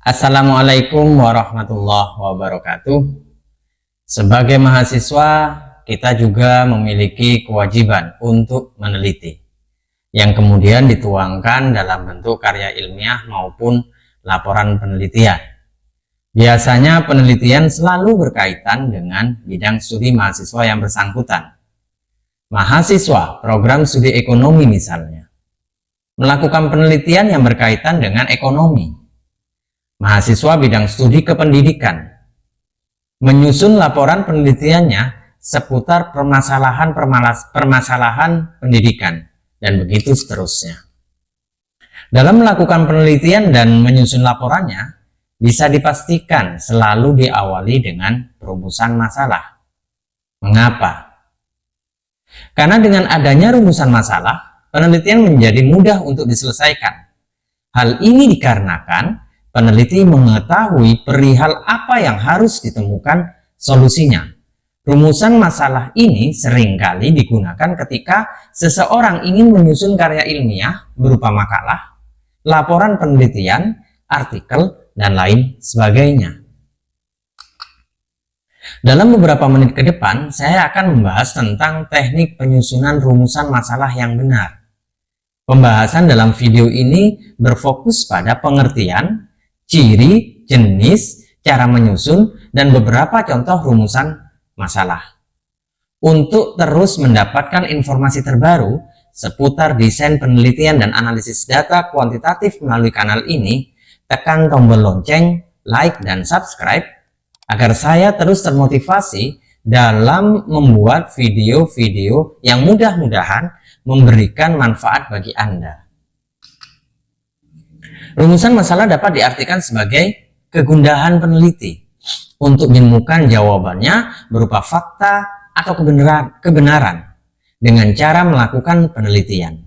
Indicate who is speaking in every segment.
Speaker 1: Assalamualaikum warahmatullahi wabarakatuh. Sebagai mahasiswa, kita juga memiliki kewajiban untuk meneliti, yang kemudian dituangkan dalam bentuk karya ilmiah maupun laporan penelitian. Biasanya penelitian selalu berkaitan dengan bidang studi mahasiswa yang bersangkutan. Mahasiswa program studi ekonomi misalnya, melakukan penelitian yang berkaitan dengan ekonomi. Mahasiswa bidang studi kependidikan menyusun laporan penelitiannya seputar permasalahan pendidikan, dan begitu seterusnya. Dalam melakukan penelitian dan menyusun laporannya, bisa dipastikan selalu diawali dengan rumusan masalah. Mengapa? Karena dengan adanya rumusan masalah, penelitian menjadi mudah untuk diselesaikan. Hal ini dikarenakan peneliti mengetahui perihal apa yang harus ditemukan solusinya. Rumusan masalah ini seringkali digunakan ketika seseorang ingin menyusun karya ilmiah berupa makalah, laporan penelitian, artikel, dan lain sebagainya. Dalam beberapa menit ke depan, saya akan membahas tentang teknik penyusunan rumusan masalah yang benar. Pembahasan dalam video ini berfokus pada pengertian, ciri, jenis, cara menyusun, dan beberapa contoh rumusan masalah. Untuk terus mendapatkan informasi terbaru seputar desain penelitian dan analisis data kuantitatif melalui kanal ini, tekan tombol lonceng, like, dan subscribe agar saya terus termotivasi dalam membuat video-video yang mudah-mudahan memberikan manfaat bagi Anda. Rumusan masalah dapat diartikan sebagai kegundahan peneliti untuk menemukan jawabannya berupa fakta atau kebenaran dengan cara melakukan penelitian.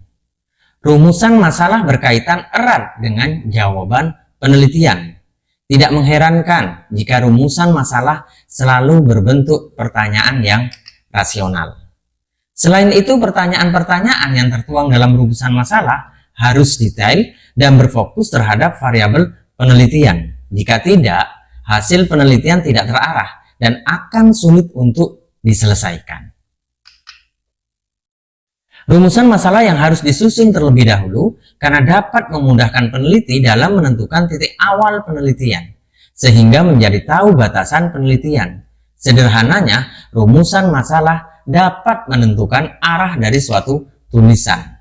Speaker 1: Rumusan masalah berkaitan erat dengan jawaban penelitian. Tidak mengherankan jika rumusan masalah selalu berbentuk pertanyaan yang rasional. Selain itu, pertanyaan-pertanyaan yang tertuang dalam rumusan masalah harus detail dan berfokus terhadap variabel penelitian. Jika tidak, hasil penelitian tidak terarah dan akan sulit untuk diselesaikan. Rumusan masalah yang harus disusun terlebih dahulu karena dapat memudahkan peneliti dalam menentukan titik awal penelitian, sehingga menjadi tahu batasan penelitian. Sederhananya, rumusan masalah dapat menentukan arah dari suatu tulisan.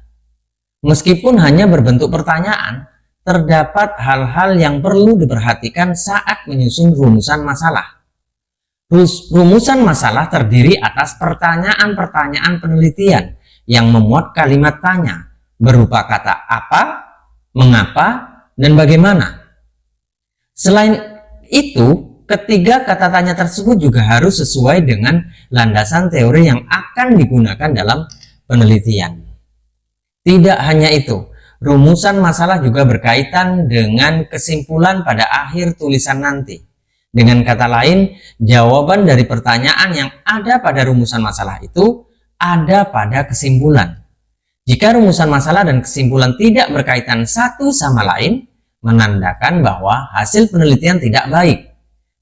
Speaker 1: Meskipun hanya berbentuk pertanyaan, terdapat hal-hal yang perlu diperhatikan saat menyusun rumusan masalah. Rumusan masalah terdiri atas pertanyaan-pertanyaan penelitian yang memuat kalimat tanya berupa kata apa, mengapa, dan bagaimana. Selain itu, ketiga kata tanya tersebut juga harus sesuai dengan landasan teori yang akan digunakan dalam penelitian. Tidak hanya itu, rumusan masalah juga berkaitan dengan kesimpulan pada akhir tulisan nanti. Dengan kata lain, jawaban dari pertanyaan yang ada pada rumusan masalah itu ada pada kesimpulan. Jika rumusan masalah dan kesimpulan tidak berkaitan satu sama lain, menandakan bahwa hasil penelitian tidak baik,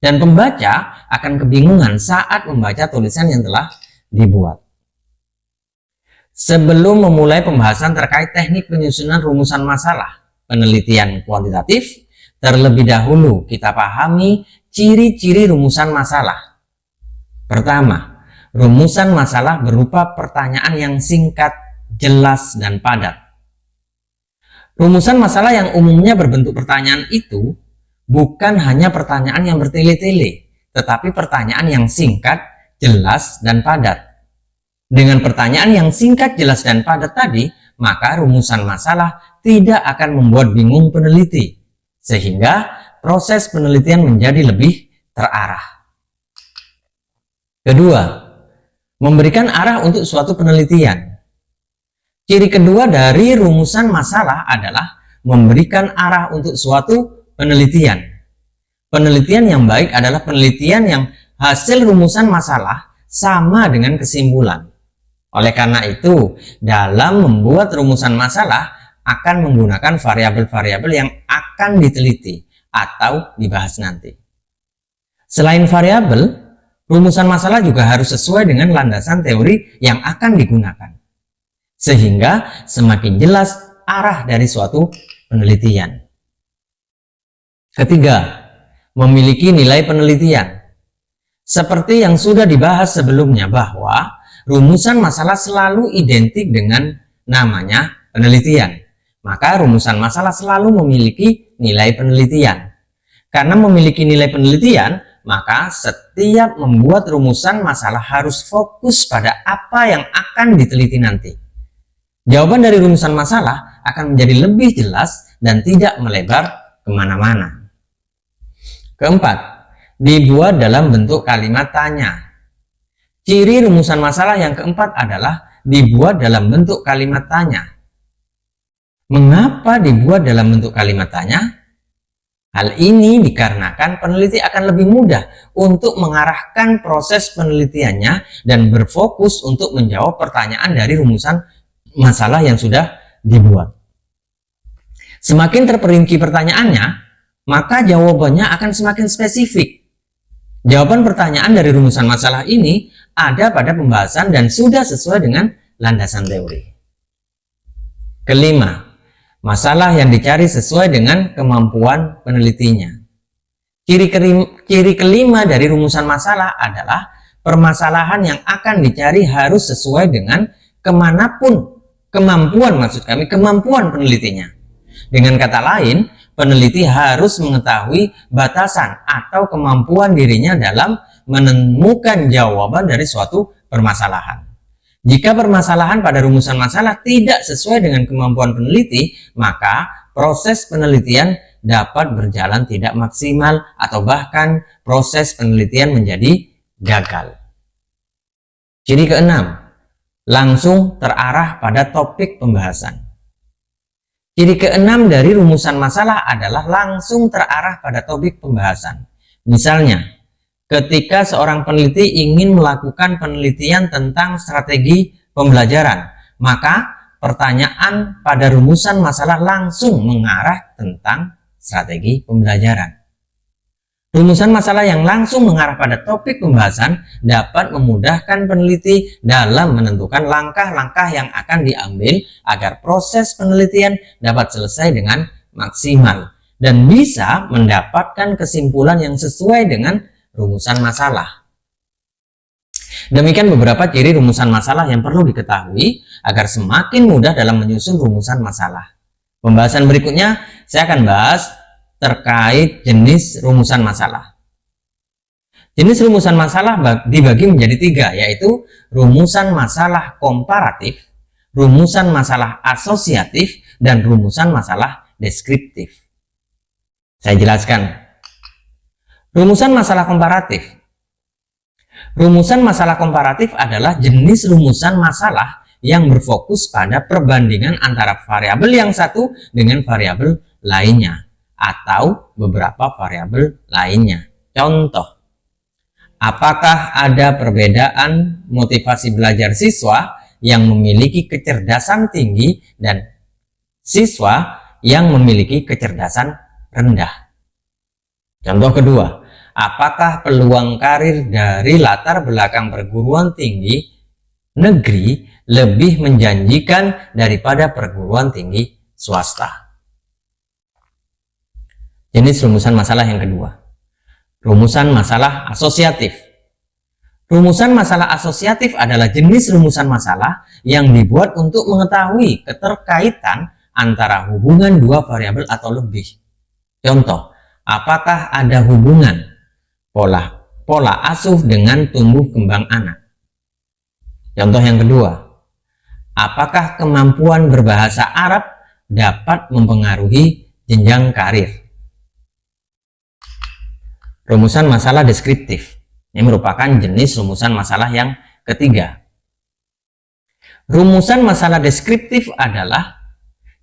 Speaker 1: dan pembaca akan kebingungan saat membaca tulisan yang telah dibuat. Sebelum memulai pembahasan terkait teknik penyusunan rumusan masalah penelitian kuantitatif, terlebih dahulu kita pahami ciri-ciri rumusan masalah. Pertama, rumusan masalah berupa pertanyaan yang singkat, jelas, dan padat. Rumusan masalah yang umumnya berbentuk pertanyaan itu bukan hanya pertanyaan yang bertele-tele, tetapi pertanyaan yang singkat, jelas, dan padat. Dengan pertanyaan yang singkat, jelas, dan padat tadi, maka rumusan masalah tidak akan membuat bingung peneliti, sehingga proses penelitian menjadi lebih terarah. Kedua, memberikan arah untuk suatu penelitian. Ciri kedua dari rumusan masalah adalah memberikan arah untuk suatu penelitian. Penelitian yang baik adalah penelitian yang hasil rumusan masalah sama dengan kesimpulan. Oleh karena itu, dalam membuat rumusan masalah akan menggunakan variabel-variabel yang akan diteliti atau dibahas nanti. Selain variabel, rumusan masalah juga harus sesuai dengan landasan teori yang akan digunakan, sehingga semakin jelas arah dari suatu penelitian. Ketiga, memiliki nilai penelitian. Seperti yang sudah dibahas sebelumnya bahwa rumusan masalah selalu identik dengan namanya penelitian. Maka rumusan masalah selalu memiliki nilai penelitian. Karena memiliki nilai penelitian, maka setiap membuat rumusan masalah harus fokus pada apa yang akan diteliti nanti. Jawaban dari rumusan masalah akan menjadi lebih jelas dan tidak melebar kemana-mana. Keempat, dibuat dalam bentuk kalimat tanya. Ciri rumusan masalah yang keempat adalah dibuat dalam bentuk kalimat tanya. Mengapa dibuat dalam bentuk kalimat tanya? Hal ini dikarenakan peneliti akan lebih mudah untuk mengarahkan proses penelitiannya dan berfokus untuk menjawab pertanyaan dari rumusan masalah yang sudah dibuat. Semakin terperinci pertanyaannya, maka jawabannya akan semakin spesifik. Jawaban pertanyaan dari rumusan masalah ini ada pada pembahasan dan sudah sesuai dengan landasan teori. Kelima, masalah yang dicari sesuai dengan kemampuan penelitinya. Ciri kelima dari rumusan masalah adalah permasalahan yang akan dicari harus sesuai dengan kemampuan penelitinya. Dengan kata lain, peneliti harus mengetahui batasan atau kemampuan dirinya dalam menemukan jawaban dari suatu permasalahan. Jika permasalahan pada rumusan masalah tidak sesuai dengan kemampuan peneliti, maka proses penelitian dapat berjalan tidak maksimal atau bahkan proses penelitian menjadi gagal. Ciri keenam, langsung terarah pada topik pembahasan. Ciri keenam dari rumusan masalah adalah langsung terarah pada topik pembahasan. Misalnya, ketika seorang peneliti ingin melakukan penelitian tentang strategi pembelajaran, maka pertanyaan pada rumusan masalah langsung mengarah tentang strategi pembelajaran. Rumusan masalah yang langsung mengarah pada topik pembahasan dapat memudahkan peneliti dalam menentukan langkah-langkah yang akan diambil agar proses penelitian dapat selesai dengan maksimal dan bisa mendapatkan kesimpulan yang sesuai dengan rumusan masalah. Demikian beberapa ciri rumusan masalah yang perlu diketahui agar semakin mudah dalam menyusun rumusan masalah. Pembahasan berikutnya saya akan bahas terkait jenis rumusan masalah. Jenis rumusan masalah dibagi menjadi tiga, yaitu rumusan masalah komparatif, rumusan masalah asosiatif, dan rumusan masalah deskriptif. Saya jelaskan. Rumusan masalah komparatif. Rumusan masalah komparatif adalah jenis rumusan masalah yang berfokus pada perbandingan antara variabel yang satu dengan variabel lainnya atau beberapa variabel lainnya. Contoh, apakah ada perbedaan motivasi belajar siswa yang memiliki kecerdasan tinggi dan siswa yang memiliki kecerdasan rendah? Contoh kedua, apakah peluang karir dari latar belakang perguruan tinggi negeri lebih menjanjikan daripada perguruan tinggi swasta? Jenis rumusan masalah yang kedua, rumusan masalah asosiatif. Rumusan masalah asosiatif adalah jenis rumusan masalah yang dibuat untuk mengetahui keterkaitan antara hubungan dua variabel atau lebih. Contoh, apakah ada hubungan pola asuh dengan tumbuh kembang anak? Contoh yang kedua, apakah kemampuan berbahasa Arab dapat mempengaruhi jenjang karir? Rumusan masalah deskriptif. Ini merupakan jenis rumusan masalah yang ketiga. Rumusan masalah deskriptif adalah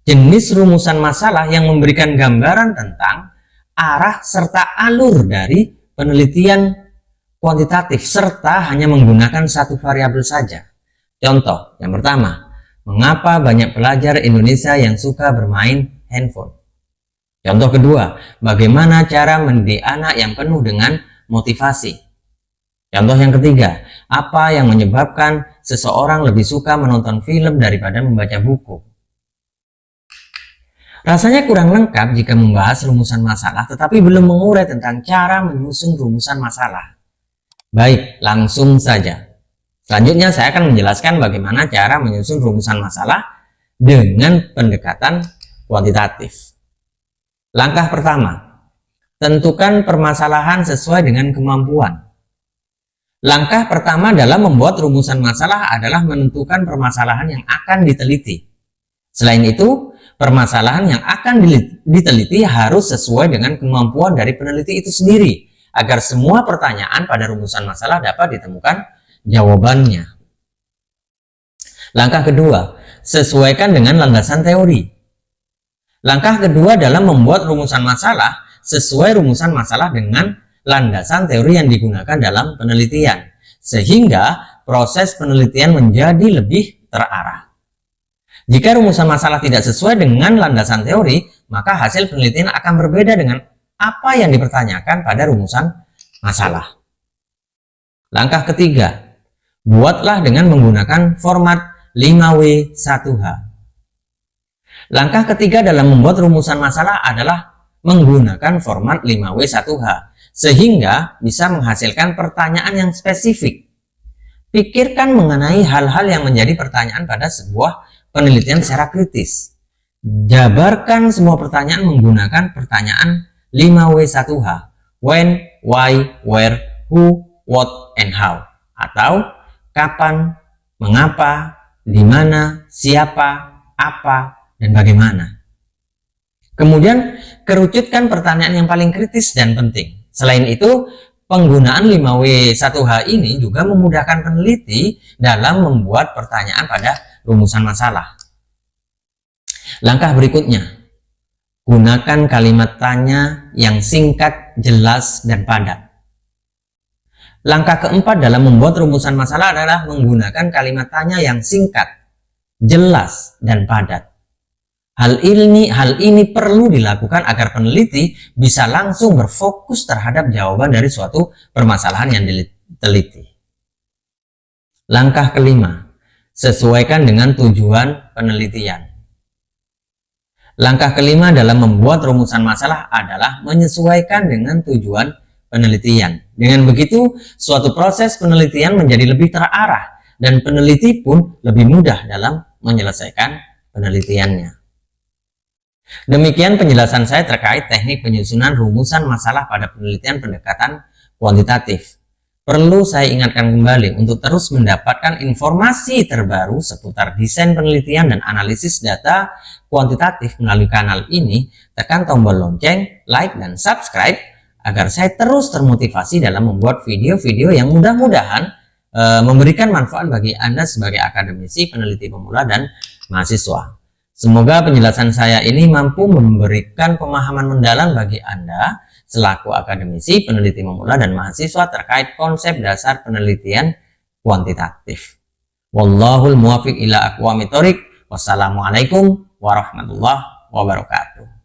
Speaker 1: jenis rumusan masalah yang memberikan gambaran tentang arah serta alur dari penelitian kuantitatif serta hanya menggunakan satu variabel saja. Contoh, yang pertama, mengapa banyak pelajar Indonesia yang suka bermain handphone? Contoh kedua, bagaimana cara mendidik anak yang penuh dengan motivasi. Contoh yang ketiga, apa yang menyebabkan seseorang lebih suka menonton film daripada membaca buku. Rasanya kurang lengkap jika membahas rumusan masalah tetapi belum mengurai tentang cara menyusun rumusan masalah. Baik, langsung saja. Selanjutnya saya akan menjelaskan bagaimana cara menyusun rumusan masalah dengan pendekatan kuantitatif. Langkah pertama, tentukan permasalahan sesuai dengan kemampuan. Langkah pertama dalam membuat rumusan masalah adalah menentukan permasalahan yang akan diteliti. Selain itu, permasalahan yang akan diteliti harus sesuai dengan kemampuan dari peneliti itu sendiri, agar semua pertanyaan pada rumusan masalah dapat ditemukan jawabannya. Langkah kedua, sesuaikan dengan landasan teori. Langkah kedua dalam membuat rumusan masalah, sesuai rumusan masalah dengan landasan teori yang digunakan dalam penelitian, sehingga proses penelitian menjadi lebih terarah. Jika rumusan masalah tidak sesuai dengan landasan teori, maka hasil penelitian akan berbeda dengan apa yang dipertanyakan pada rumusan masalah. Langkah ketiga, buatlah dengan menggunakan format 5W1H. Langkah ketiga dalam membuat rumusan masalah adalah menggunakan format 5W1H, sehingga bisa menghasilkan pertanyaan yang spesifik. Pikirkan mengenai hal-hal yang menjadi pertanyaan pada sebuah penelitian secara kritis. Jabarkan semua pertanyaan menggunakan pertanyaan 5W1H. When, why, where, who, what, and how. Atau kapan, mengapa, di mana, siapa, apa, dan bagaimana. Kemudian kerucutkan pertanyaan yang paling kritis dan penting. Selain itu, penggunaan 5W1H ini juga memudahkan peneliti dalam membuat pertanyaan pada rumusan masalah. Langkah berikutnya, gunakan kalimat tanya yang singkat, jelas, dan padat. Langkah keempat dalam membuat rumusan masalah adalah menggunakan kalimat tanya yang singkat, jelas, dan padat. Hal ini perlu dilakukan agar peneliti bisa langsung berfokus terhadap jawaban dari suatu permasalahan yang diteliti. Langkah kelima, sesuaikan dengan tujuan penelitian. Langkah kelima dalam membuat rumusan masalah adalah menyesuaikan dengan tujuan penelitian. Dengan begitu, suatu proses penelitian menjadi lebih terarah dan peneliti pun lebih mudah dalam menyelesaikan penelitiannya. Demikian penjelasan saya terkait teknik penyusunan rumusan masalah pada penelitian pendekatan kuantitatif. Perlu saya ingatkan kembali untuk terus mendapatkan informasi terbaru seputar desain penelitian dan analisis data kuantitatif melalui kanal ini. Tekan tombol lonceng, like, dan subscribe agar saya terus termotivasi dalam membuat video-video yang mudah-mudahan memberikan manfaat bagi Anda sebagai akademisi, peneliti pemula, dan mahasiswa. Semoga penjelasan saya ini mampu memberikan pemahaman mendalam bagi Anda selaku akademisi, peneliti pemula, dan mahasiswa terkait konsep dasar penelitian kuantitatif. Wallahul muwaffiq ila aqwamit thoriq. Wassalamualaikum warahmatullahi wabarakatuh.